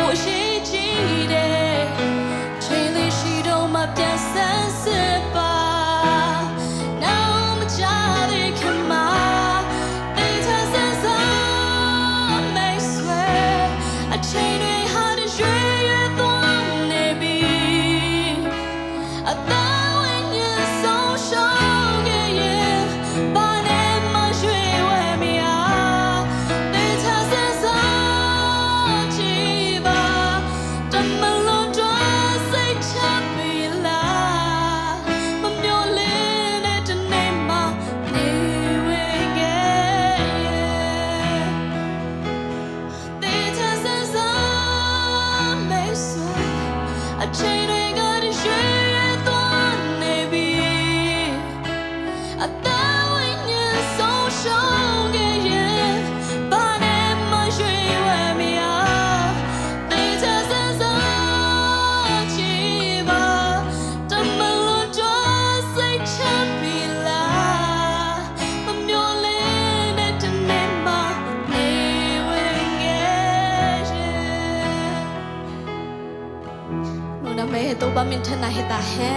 ပိုရှိကြည့်တယ်ချိန်လေးရှိတော့မှပြန်ဆန်းစစ်ပါနောက်မချတဲ့ခမတေးချစမ်းစမ်းမိတ်ဆွေအချိန်တွေဟာတရွေ့ရွေ့သွားနေပြီအသားဝင်ရဆုံးရှုံးခဲ့ရင်ဘာနဲ့မှရွှေ့ဝဲမရတေးချစမ်းစမ်းကြည့်ပါတမလို့တော့စိတ်ချပြီလားမမျော်လင့်တဲ့တနေ့မှနေဝင်ခဲ့ရဲ့တေးချစမ်းစမ်းမိတ်ဆွေအချိန်တွေကတရွေ့ရွေ့သွားနေပြီအသားဝင်ရဆုံးရှုံးခဲ့ရင်ဘာနဲ့မှရွှေ့ဝဲမရတေးချစမ်းစမ်းကြည့်ပါတမလို့တော့စိတ်ချပြီလားမမျော်လင့်တဲ့တနေ့မှနေဝင်ခဲ့ရဲ့No me topa mi chana heta he